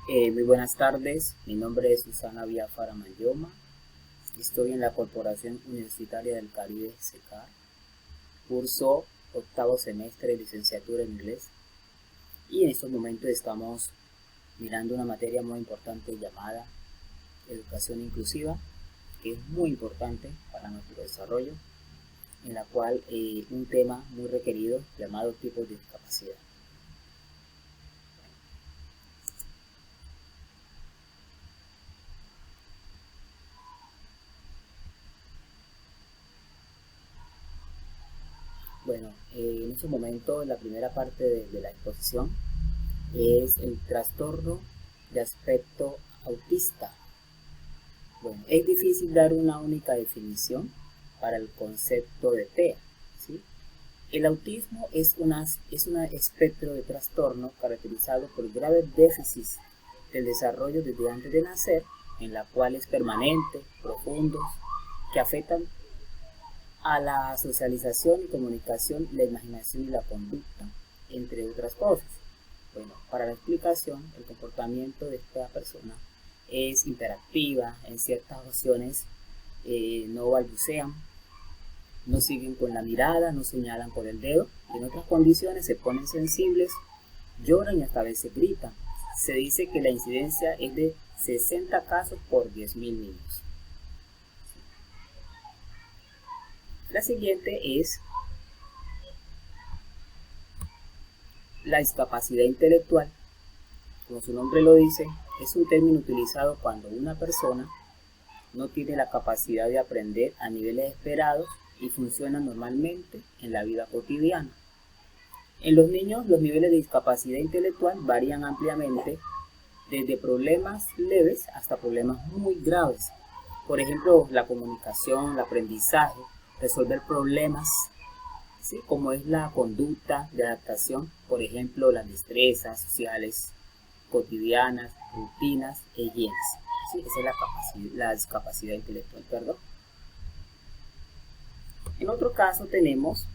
Muy buenas tardes, mi nombre es Susana Biafara Mayoma, estoy en la Corporación Universitaria del Caribe, CECAR, curso octavo semestre de licenciatura en inglés y en estos momentos estamos mirando una materia muy importante llamada educación inclusiva, que es muy importante para nuestro desarrollo, en la cual un tema muy requerido llamado tipos de discapacidad. Bueno, en este momento la primera parte de la exposición es el trastorno de aspecto autista. Bueno, es difícil dar una única definición para el concepto de TEA, ¿sí? El autismo es un espectro de trastorno caracterizado por graves déficits del desarrollo desde antes de nacer, en la cual es permanente, profundos, que afectan a la socialización y comunicación, la imaginación y la conducta, entre otras cosas. Bueno, para la explicación, el comportamiento de esta persona es hiperactiva, en ciertas ocasiones no balbucean, no siguen con la mirada, no señalan con el dedo, y en otras condiciones se ponen sensibles, lloran y hasta a veces gritan. Se dice que la incidencia es de 60 casos por 10.000 niños. La siguiente es la discapacidad intelectual. Como su nombre lo dice, es un término utilizado cuando una persona no tiene la capacidad de aprender a niveles esperados y funciona normalmente en la vida cotidiana. En los niños, los niveles de discapacidad intelectual varían ampliamente, desde problemas leves hasta problemas muy graves. Por ejemplo, la comunicación, el aprendizaje, resolver problemas, ¿sí? Como es la conducta de adaptación, por ejemplo, las destrezas sociales cotidianas, rutinas e higienes. ¿Sí? Esa es la discapacidad intelectual, perdón. En otro caso tenemos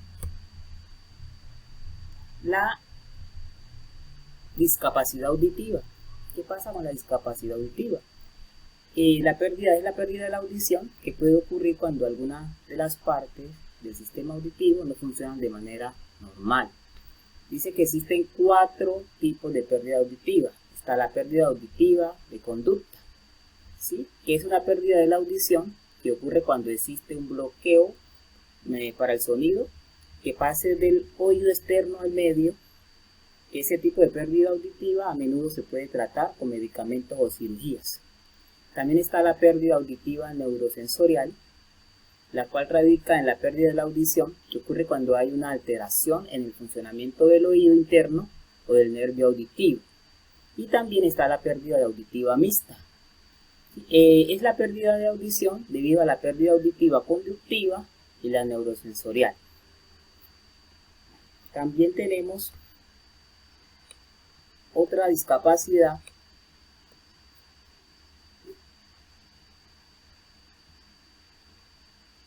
la discapacidad auditiva. ¿Qué pasa con la discapacidad auditiva? La pérdida es la pérdida de la audición, que puede ocurrir cuando alguna de las partes del sistema auditivo no funcionan de manera normal. Dice que existen 4 tipos de pérdida auditiva. Está la pérdida auditiva de conducta, ¿sí? Que es una pérdida de la audición que ocurre cuando existe un bloqueo para el sonido que pase del oído externo al medio. Ese tipo de pérdida auditiva a menudo se puede tratar con medicamentos o cirugías. También está la pérdida auditiva neurosensorial, la cual radica en la pérdida de la audición, que ocurre cuando hay una alteración en el funcionamiento del oído interno o del nervio auditivo. Y también está la pérdida auditiva mixta. Es la pérdida de audición debido a la pérdida auditiva conductiva y la neurosensorial. También tenemos otra discapacidad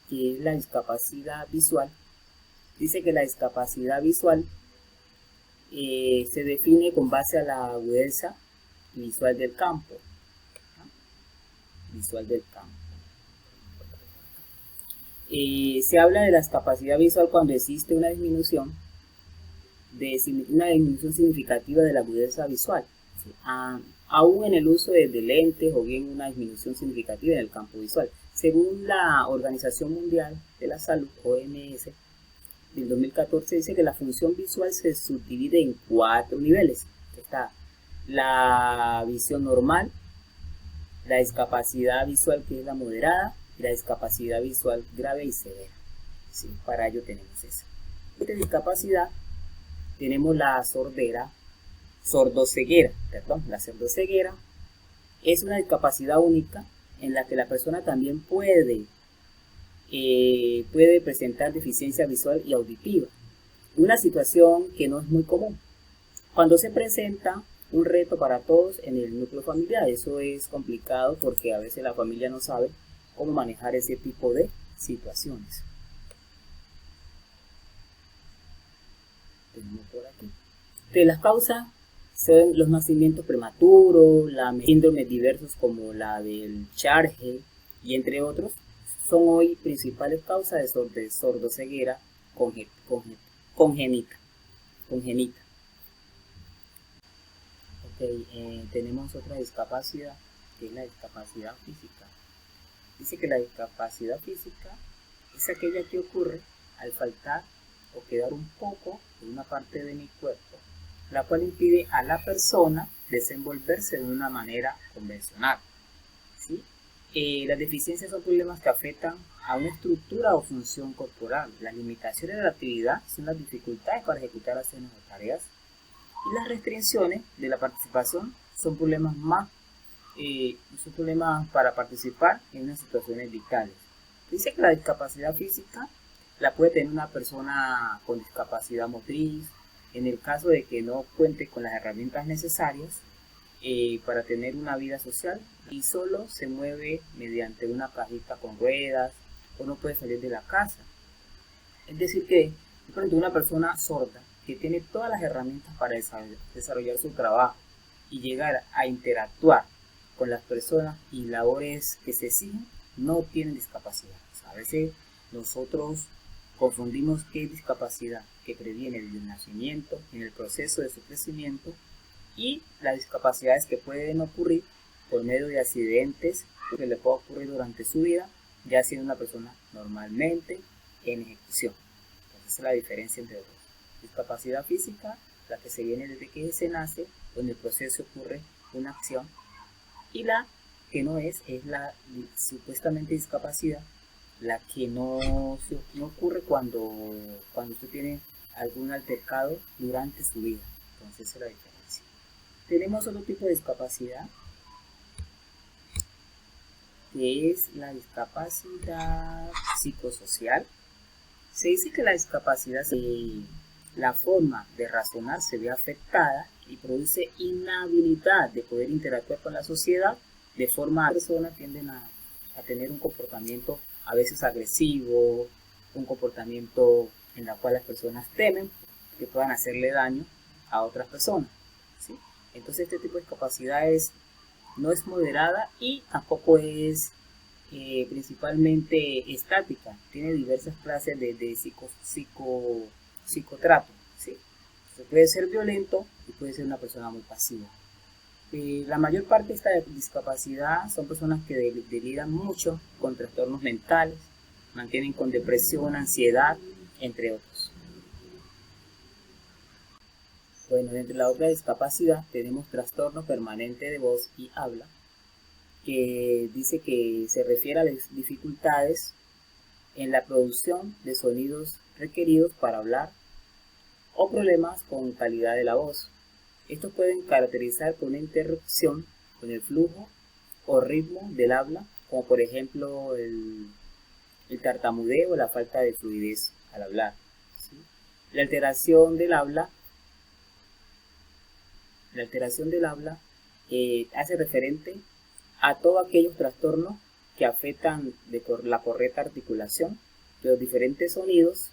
que es la discapacidad visual. Dice que la discapacidad visual se define con base a la agudeza visual del campo. Se habla de la discapacidad visual cuando existe una disminución significativa de la agudeza visual, ¿sí? Aún en el uso de lentes o bien una disminución significativa en el campo visual. Según la Organización Mundial de la Salud, OMS, del 2014, dice que la función visual se subdivide en 4 niveles. Está la visión normal, la discapacidad visual, que es la moderada, y la discapacidad visual grave y severa. ¿Sí? Para ello tenemos eso. Esta discapacidad tenemos la sordoceguera. La sordoceguera es una discapacidad única en la que la persona también puede presentar deficiencia visual y auditiva. Una situación que no es muy común. Cuando se presenta un reto para todos en el núcleo familiar, eso es complicado porque a veces la familia no sabe cómo manejar ese tipo de situaciones. Tenemos por aquí. De las causas Son los nacimientos prematuros, síndromes diversos como la del Charge y entre otros, son hoy principales causas de sordoceguera congénita. Tenemos otra discapacidad, que es la discapacidad física. Dice que la discapacidad física es aquella que ocurre al faltar o quedar un poco de una parte de mi cuerpo, la cual impide a la persona desenvolverse de una manera convencional. ¿Sí? Las deficiencias son problemas que afectan a una estructura o función corporal. Las limitaciones de la actividad son las dificultades para ejecutar las tareas, y las restricciones de la participación son problemas para participar en unas situaciones vitales. Dice que la discapacidad física la puede tener una persona con discapacidad motriz, en el caso de que no cuente con las herramientas necesarias para tener una vida social y solo se mueve mediante una cajita con ruedas o no puede salir de la casa. Es decir que, por ejemplo, una persona sorda que tiene todas las herramientas para desarrollar su trabajo y llegar a interactuar con las personas y labores que se exigen, no tienen discapacidad. O sea, a veces nosotros confundimos qué es discapacidad que previene desde el nacimiento, en el proceso de su crecimiento, y las discapacidades que pueden ocurrir por medio de accidentes que le puede ocurrir durante su vida, ya siendo una persona normalmente en ejecución. Entonces, esa es la diferencia entre dos. Discapacidad física, la que se viene desde que se nace, donde el proceso ocurre una acción, y la que no es la supuestamente discapacidad, la que no ocurre cuando usted tiene algún altercado durante su vida. Entonces esa es la diferencia. Tenemos otro tipo de discapacidad, que es la discapacidad psicosocial. Se dice que la discapacidad, la forma de razonar se ve afectada y produce inhabilidad de poder interactuar con la sociedad, de forma que las personas tienden a tener un comportamiento a veces agresivo, un comportamiento en el cual las personas temen que puedan hacerle daño a otras personas, ¿sí? Entonces este tipo de discapacidades no es moderada y tampoco es principalmente estática, tiene diversas clases de psicotrato, ¿sí? Entonces puede ser violento y puede ser una persona muy pasiva. La mayor parte de esta discapacidad son personas que deliran mucho con trastornos mentales, mantienen con depresión, ansiedad, entre otros. Bueno, entre la otra discapacidad tenemos trastorno permanente de voz y habla, que dice que se refiere a las dificultades en la producción de sonidos requeridos para hablar o problemas con calidad de la voz. Estos pueden caracterizar por una interrupción con el flujo o ritmo del habla, como por ejemplo el tartamudeo o la falta de fluidez al hablar, ¿sí? La alteración del habla hace referente a todos aquellos trastornos que afectan la correcta articulación de los diferentes sonidos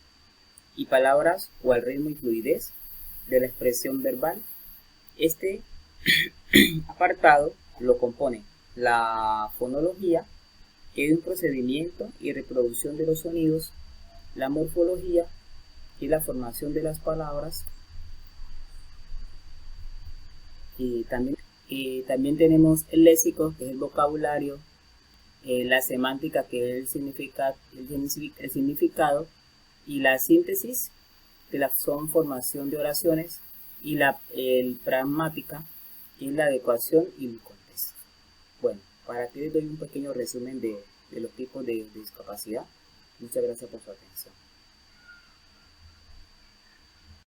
y palabras o al ritmo y fluidez de la expresión verbal. Este apartado lo compone la fonología, que es un procedimiento y reproducción de los sonidos, la morfología, que es la formación de las palabras, y también tenemos el léxico, que es el vocabulario, la semántica, que es el significado, y la síntesis, que son formación de oraciones, y el pragmática, que es la adecuación y el contexto. Bueno, para ti les doy un pequeño resumen de los tipos de discapacidad. Muchas gracias por su atención.